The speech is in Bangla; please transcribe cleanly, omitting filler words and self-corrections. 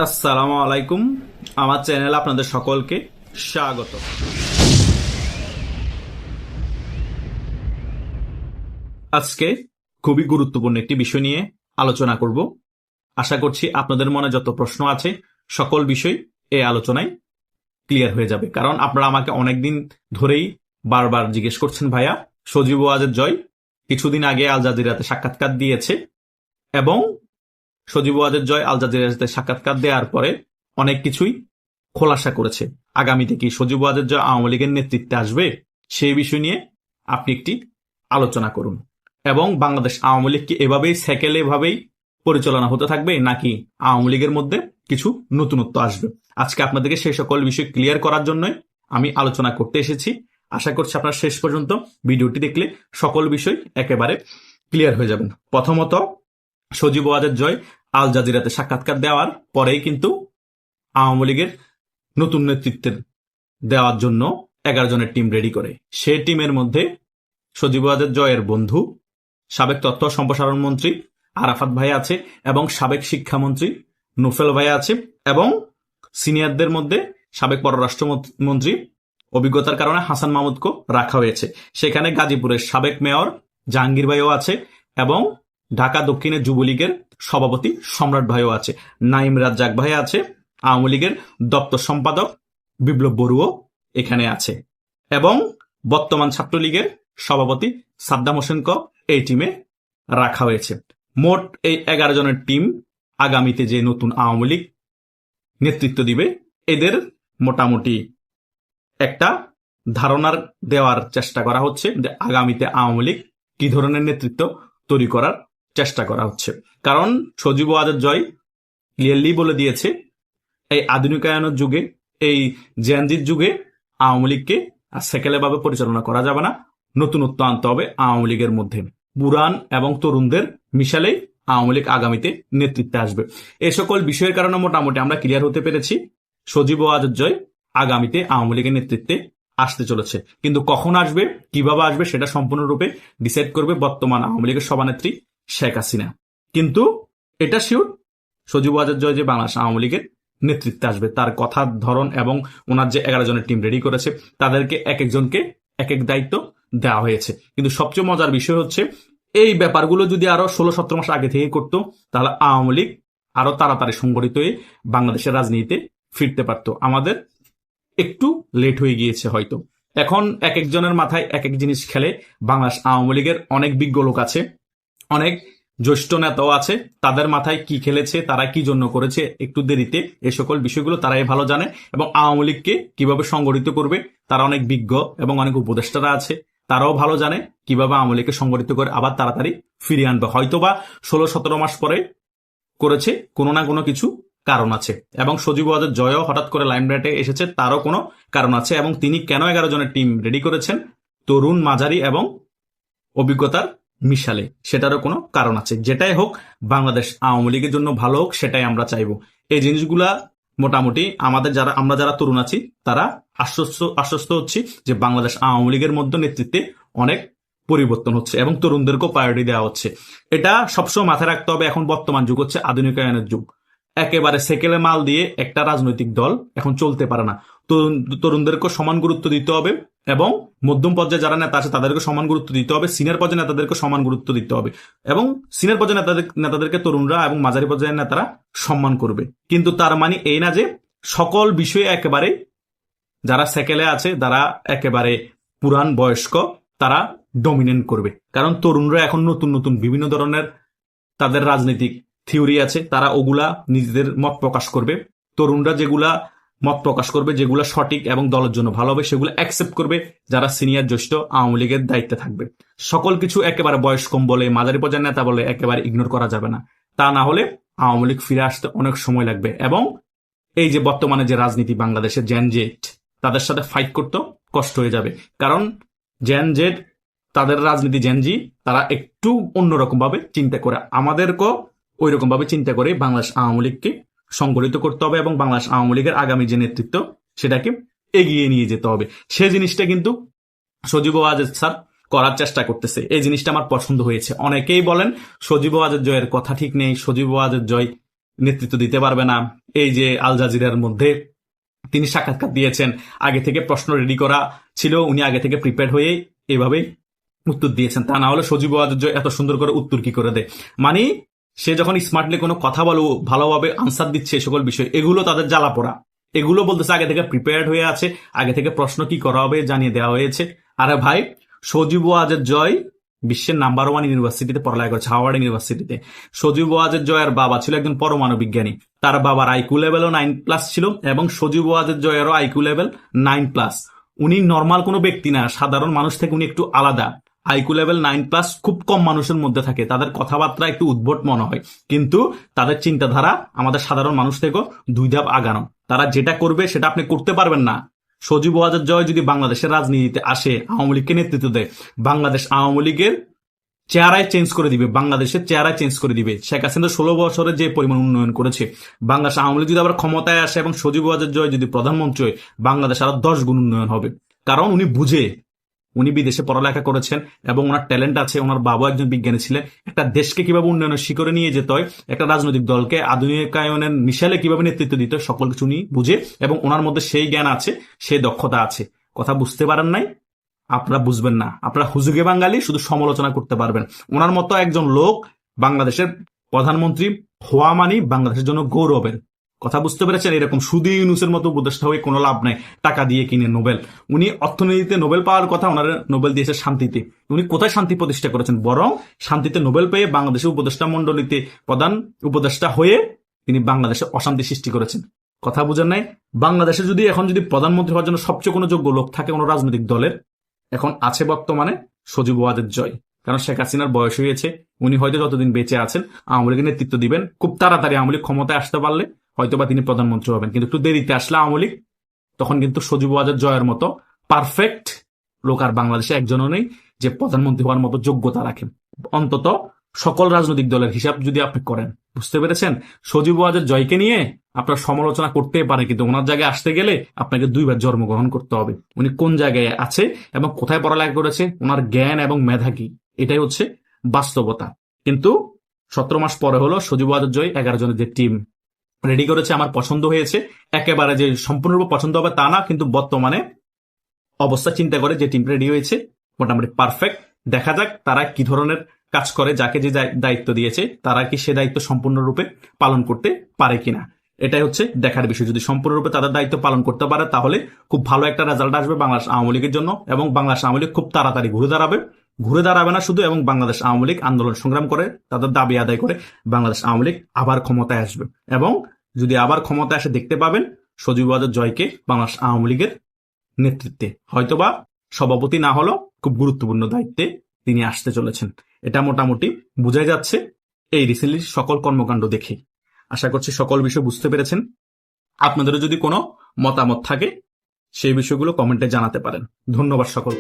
আসসালামু আলাইকুম। আমার চ্যানেলে আপনাদের সকলকে স্বাগত। আজকে খুবই গুরুত্বপূর্ণ একটি বিষয় নিয়ে আলোচনা করব। আশা করছি আপনাদের মনে যত প্রশ্ন আছে সকল বিষয় এই আলোচনায় ক্লিয়ার হয়ে যাবে, কারণ আপনারা আমাকে অনেকদিন ধরেই বারবার জিজ্ঞেস করছেন, ভাইয়া সজীব ওয়াজেদ জয় কিছুদিন আগে আল জাজিরাতে সাক্ষাৎকার দিয়েছে এবং সজীব ওয়াজেদ জয় আল জাজিরাতে সাক্ষাৎকার দেওয়ার পরে অনেক কিছুই খোলাসা করেছে। আগামীতে কি সজীব ওয়াজেদ জয় আওয়ামী লীগের নেতৃত্বে আসবে, সেই বিষয় নিয়ে আপনি একটি আলোচনা করুন। এবং বাংলাদেশ আওয়ামী লীগ কি এভাবেই সেকেলে এভাবেই পরিচালনা হতে থাকবে, নাকি আওয়ামী লীগের মধ্যে কিছু নতুনত্ব আসবে? আজকে আপনাদেরকে সেই সকল বিষয় ক্লিয়ার করার জন্যই আমি আলোচনা করতে এসেছি। আশা করছি আপনারা শেষ পর্যন্ত ভিডিওটি দেখলে সকল বিষয় একেবারে ক্লিয়ার হয়ে যাবেন। প্রথমত, সজীব ওয়াজেদ জয় আল জাজিরাতে সাক্ষাৎকার দেওয়ার পরেই কিন্তু আওয়ামী লীগের নতুন নেতৃত্বের দেওয়ার জন্য 11 জনের টিম রেডি করে। সে টিমের মধ্যে সজীব ওয়াজেদ জয়ের বন্ধু সাবেক তথ্য সম্প্রসারণ মন্ত্রী আরাফাত ভাই আছে, এবং সাবেক শিক্ষামন্ত্রী নুফেল ভাই আছে, এবং সিনিয়রদের মধ্যে সাবেক পররাষ্ট্রমন্ত্রী অভিজ্ঞতার কারণে হাসান মাহমুদকে রাখা হয়েছে। সেখানে গাজীপুরের সাবেক মেয়র জাহাঙ্গীর ভাইও আছে, এবং ঢাকা দক্ষিণের যুবলীগের সভাপতি সম্রাট ভাইও আছে। নাইম রাজ্জাক ভাই আছে, আওয়ামী লীগের দপ্তর সম্পাদক বিপ্লব বড়ুও এখানে আছে, এবং বর্তমান ছাত্রলীগের সভাপতি সাদ্দাম হোসেনকে এই টিমে রাখা হয়েছে। মোট এই 11 জনের টিম আগামীতে যে নতুন আওয়ামী লীগ নেতৃত্ব দিবে, এদের মোটামুটি একটা ধারণার দেওয়ার চেষ্টা করা হচ্ছে যে আগামীতে আওয়ামী লীগ কি ধরনের নেতৃত্ব তৈরি করার চেষ্টা করা হচ্ছে। কারণ সজীব ওয়াজেদ জয় ক্লিয়ারলি বলে দিয়েছে, এই আধুনিকায়নের যুগে, এই জেনজির যুগে আওয়ামী লীগকে আর সেকেলে ভাবে পরিচালনা করা যাবে না, নতুনত্ব আনতে হবে আওয়ামী লীগের মধ্যে। পুরান এবং তরুণদের মিশালেই আওয়ামী লীগ আগামীতে নেতৃত্বে আসবে। এই সকল বিষয়ের কারণে মোটামুটি আমরা ক্লিয়ার হতে পেরেছি সজীব ওয়াজেদ জয় আগামীতে আওয়ামী লীগের নেতৃত্বে আসতে চলেছে। কিন্তু কখন আসবে, কিভাবে আসবে, সেটা সম্পূর্ণরূপে ডিসাইড করবে বর্তমান আওয়ামী লীগের সভানেত্রী শেখ হাসিনা। কিন্তু এটা শিওর, সজীব ওয়াজেদ জয় যে বাংলাদেশ আওয়ামী লীগের নেতৃত্বে আসবে, তার কথার ধরন এবং ওনার যে 11 জনের টিম রেডি করেছে তাদেরকে এক একজনকে এক এক দায়িত্ব দেওয়া হয়েছে। কিন্তু সবচেয়ে মজার বিষয় হচ্ছে, এই ব্যাপারগুলো যদি আরো 16-17 মাস আগে থেকে করতো, তাহলে আওয়ামী লীগ আরো তাড়াতাড়ি সংগঠিত হয়ে বাংলাদেশের রাজনীতিতে ফিরতে পারত। আমাদের একটু লেট হয়ে গিয়েছে হয়তো। এখন এক একজনের মাথায় এক এক জিনিস খেলে। বাংলাদেশ আওয়ামী লীগের অনেক বিজ্ঞ লোক আছে, অনেক জ্যেষ্ঠ নেতাও আছে, তাদের মাথায় কি খেলেছে, তারা কি জন্য করেছে, একটু দেরিতে এই সকল বিষয়গুলো তারাই ভালো জানে। এবং আওয়ামী লীগকে কিভাবে সংগঠিত করবে, তারা অনেক বিজ্ঞ এবং অনেক উপদেষ্টারা আছে, তারাও ভালো জানে কিভাবে আওয়ামী লীগকে সংগঠিত করে আবার তাড়াতাড়ি ফিরিয়ে আনবে। হয়তোবা 16-17 মাস পরে করেছে, কোনো না কোনো কিছু কারণ আছে। এবং সজীব ওয়াজেদ জয়ও হঠাৎ করে লাইমলাইটে এসেছে, তারও কোনো কারণ আছে। এবং তিনি কেন 11 জনের টিম রেডি করেছেন, তরুণ, মাঝারি এবং অভিজ্ঞতার মিশালে, সেটারও কোনো কারণ আছে। যেটাই হোক, বাংলাদেশ আওয়ামী লীগের জন্য ভালো হোক, সেটাই আমরা চাইবো। এই জিনিসগুলা মোটামুটি আমরা যারা তরুণ আছি তারা আশ্বস্ত হচ্ছি যে বাংলাদেশ আওয়ামী লীগের মধ্যে নেতৃত্বে অনেক পরিবর্তন হচ্ছে এবং তরুণদেরকেও প্রায়োরিটি দেওয়া হচ্ছে। এটা সবসময় মাথায় রাখতে হবে। এখন বর্তমান যুগ হচ্ছে আধুনিকায়নের যুগ। একেবারে সেকেলে মাল দিয়ে একটা রাজনৈতিক দল এখন চলতে পারে না। তরুণদেরকে সমান গুরুত্ব দিতে হবে, এবং মধ্যম পর্যায়ে যারা নেতা আছে তাদেরকে সমান গুরুত্ব দিতে হবে, সিনিয়র পর্যায়ে নেতাদেরকে সমান গুরুত্ব দিতে হবে, এবং সিনিয়র পর্যায়ে নেতাদেরকে তরুণরা এবং মাঝারি পর্যায়ের নেতারা সম্মান করবে। কিন্তু তার মানে এই না যে সকল বিষয়ে একেবারে যারা সেকেলে আছে, যারা একেবারে পুরান বয়স্ক, তারা ডমিনেন্ট করবে। কারণ তরুণরা এখন নতুন নতুন বিভিন্ন ধরনের তাদের রাজনৈতিক থিওরি আছে, তারা ওগুলা নিজেদের মত প্রকাশ করবে। তরুণরা যেগুলা মত প্রকাশ করবে, যেগুলো সঠিক এবং দলের জন্য ভালো হবে, সেগুলো অ্যাকসেপ্ট করবে যারা সিনিয়র জ্যেষ্ঠ আওয়ামী লীগের দায়িত্বে থাকবে। সকল কিছু একেবারে বয়স কম বলে, মাঝারি পর্যায়ের নেতা বলে একেবারে ইগনোর করা যাবে না। তা না হলে আওয়ামী লীগ ফিরে আসতে অনেক সময় লাগবে। এবং এই যে বর্তমানে যে রাজনীতি বাংলাদেশের জেনজেট, তাদের সাথে ফাইট করতে কষ্ট হয়ে যাবে। কারণ জেনজেট, তাদের রাজনীতি জেনজি, তারা একটু অন্যরকম ভাবে চিন্তা করে। আমাদেরকেও ওই রকম ভাবে চিন্তা করে বাংলাদেশ আওয়ামী লীগকে সংগঠিত করতে হবে এবং বাংলাদেশ আওয়ামী লীগের আগামী যে নেতৃত্ব, সেটাকে এগিয়ে নিয়ে যেতে হবে। সে জিনিসটা কিন্তু সজীব ওয়াজেদ স্যার করার চেষ্টা করতেছে। এই জিনিসটা আমার পছন্দ হয়েছে। অনেকেই বলেন সজীব ওয়াজেদ জয়ের কথা ঠিক নেই, সজীব ওয়াজেদ জয় নেতৃত্ব দিতে পারবে না। এই যে আল জাজিরার মধ্যে তিনি সাক্ষাৎকার দিয়েছেন, আগে থেকে প্রশ্ন রেডি করা ছিল, উনি আগে থেকে প্রিপেয়ার হয়ে এভাবেই উত্তর দিয়েছেন। তা না হলে সজীব ওয়াজেদ জয় এত সুন্দর করে উত্তর কি করে দেয়? মানে সে যখন স্মার্টলি কোনো কথা বলো, ভালোভাবে আনসার দিচ্ছে এই সকল বিষয়, এগুলো তাদের জ্বালা পোড়া। এগুলো বলতেছে আগে থেকে প্রিপেয়ার্ড হয়ে আছে, আগে থেকে প্রশ্ন কি করা হবে জানিয়ে দেওয়া হয়েছে। আরে ভাই, সজীব ওয়াজেদ জয় বিশ্বের নাম্বার 1 ইউনিভার্সিটিতে পড়ালেখা করেছে, হাওয়ার্ড ইউনিভার্সিটিতে। সজীব ওয়াজেদ জয়ের বাবা ছিল একজন পরমাণু বিজ্ঞানী, তার বাবার আইকিউ লেভেলও 9+ ছিল, এবং সজীব ওয়াজেদ জয়েরও আইকিউ লেভেল 9+। উনি নর্মাল কোনো ব্যক্তি না, সাধারণ মানুষ থেকে উনি একটু আলাদা। আইকিউ লেভেল 9+ খুব কম মানুষের মধ্যে থাকে, তাদের কথাবার্তা একটু উদ্ভট মনে হয়, কিন্তু তাদের চিন্তাধারা আমাদের সাধারণ মানুষ থেকেও 2 ধাপ আগানো। তারা যেটা করবে সেটা আপনি করতে পারবেন না। সজীব ওয়াজেদ জয় যদি বাংলাদেশের রাজনীতিতে আসে, আওয়ামী লীগকে নেতৃত্ব দেয়, বাংলাদেশ আওয়ামী লীগের চেহারায় চেঞ্জ করে দিবে, বাংলাদেশের চেহারায় চেঞ্জ করে দিবে। শেখ হাসিনা 16 বছরে যে পরিমাণ উন্নয়ন করেছে, বাংলাদেশ আওয়ামী লীগ যদি আবার ক্ষমতায় আসে এবং সজীব ওয়াজেদ জয় যদি প্রধানমন্ত্রী হয়, বাংলাদেশ আরো 10 গুণ উন্নয়ন হবে। কারণ উনি বুঝে, উনি বিদেশে পড়ালেখা করেছেন এবং ওনার ট্যালেন্ট আছে, ওনার বাবা একজন বিজ্ঞানী ছিলেন। একটা দেশকে কিভাবে উন্নয়নের শিখরে নিয়ে যেতে হয়, একটা রাজনৈতিক দলকে আধুনিকায়নের মিশালে কিভাবে নেতৃত্ব দিতে হয়, সকল কিছু উনি বুঝে, এবং ওনার মধ্যে সেই জ্ঞান আছে, সেই দক্ষতা আছে। কথা বুঝতে পারেন নাই? আপনারা বুঝবেন না, আপনারা হুজুগে বাঙালি শুধু সমালোচনা করতে পারবেন। ওনার মতো একজন লোক বাংলাদেশের প্রধানমন্ত্রী হওয়া মানে বাংলাদেশের জন্য গৌরবের। কথা বুঝতে পেরেছেন? এরকম সুদি ইউনুসের মতো উপদেষ্টা হয়ে কোনো লাভ নাই, টাকা দিয়ে কিনে নোবেল। উনি অর্থনীতিতে নোবেল পাওয়ার কথা, ওনার নোবেল দিয়েছে শান্তিতে। উনি কোথায় শান্তি প্রতিষ্ঠা করেছেন? বরং শান্তিতে নোবেল পেয়ে বাংলাদেশের উপদেষ্টা মন্ডলীতে প্রধান উপদেষ্টা হয়ে তিনি বাংলাদেশে অশান্তি সৃষ্টি করেছেন। কথা বুঝেন নাই? বাংলাদেশে যদি এখন যদি প্রধানমন্ত্রী হওয়ার জন্য সবচেয়ে কোনো যোগ্য লোক থাকে কোনো রাজনৈতিক দলের, এখন আছে বর্তমানে সজীব ওয়াজেদ জয়। কারণ শেখ হাসিনার বয়স হয়েছে, উনি হয়তো যতদিন বেঁচে আছেন আওয়ামী লীগের নেতৃত্ব দিবেন। খুব তাড়াতাড়ি আওয়ামী লীগ ক্ষমতায় আসতে পারলে হয়তোবা তিনি প্রধানমন্ত্রী হবেন, কিন্তু একটু দেরিতে আসলে আওয়ামী লীগ, তখন কিন্তু সজীব ওয়াজেদ জয়ের মতো পারফেক্ট লোক আর বাংলাদেশে একজনও নেই যে প্রধানমন্ত্রী হওয়ার মতো যোগ্যতা রাখেন। অন্তত সকল রাজনৈতিক দলের হিসাব যদি আপনি করেন, বুঝতে পেরেছেন? সজীব ওয়াজেদ জয়কে নিয়ে আপনার সমালোচনা করতেই পারে, কিন্তু ওনার জায়গায় আসতে গেলে আপনাকে 2 বার জন্মগ্রহণ করতে হবে। উনি কোন জায়গায় আছে এবং কোথায় পড়ালেখা করেছে, ওনার জ্ঞান এবং মেধা কি, এটাই হচ্ছে বাস্তবতা। কিন্তু 17 মাস পরে হলো সজীব ওয়াজেদ জয় 11 জনের যে টিম রেডি করেছে, আমার পছন্দ হয়েছে। একেবারে যে সম্পূর্ণরূপে পছন্দ হবে তা না, কিন্তু বর্তমানে অবস্থা চিন্তা করে যে টিম রেডি হয়েছে মোটামুটি পারফেক্ট। দেখা যাক তারা কি ধরনের কাজ করে, যাকে যে দায়িত্ব দিয়েছে তারা কি সে দায়িত্ব সম্পূর্ণরূপে পালন করতে পারে কিনা, এটাই হচ্ছে দেখার বিষয়। যদি সম্পূর্ণরূপে তাদের দায়িত্ব পালন করতে পারে তাহলে খুব ভালো একটা রেজাল্ট আসবে বাংলাদেশ আওয়ামী লীগের জন্য, এবং বাংলাদেশ আওয়ামী লীগ খুব তাড়াতাড়ি ঘুরে দাঁড়াবে না শুধু, এবং বাংলাদেশ আওয়ামী লীগ আন্দোলন সংগ্রাম করে তাদের দাবি আদায় করে বাংলাদেশ আওয়ামী লীগ আবার ক্ষমতায় আসবে। এবং যদি আবার ক্ষমতায় আসে দেখতে পাবেন সজীব ওয়াজেদ জয়কে বাংলাদেশ আওয়ামী লীগের নেতৃত্বে, হয়তোবা সভাপতি না হলেও খুব গুরুত্বপূর্ণ দায়িত্বে তিনি আসতে চলেছেন। এটা মোটামুটি বোঝাই যাচ্ছে এই রিসেন্টলি সকল কর্মকাণ্ড দেখে। আশা করছি সকল বিষয় বুঝতে পেরেছেন। আপনাদেরও যদি কোনো মতামত থাকে সেই বিষয়গুলো কমেন্টে জানাতে পারেন। ধন্যবাদ সকল।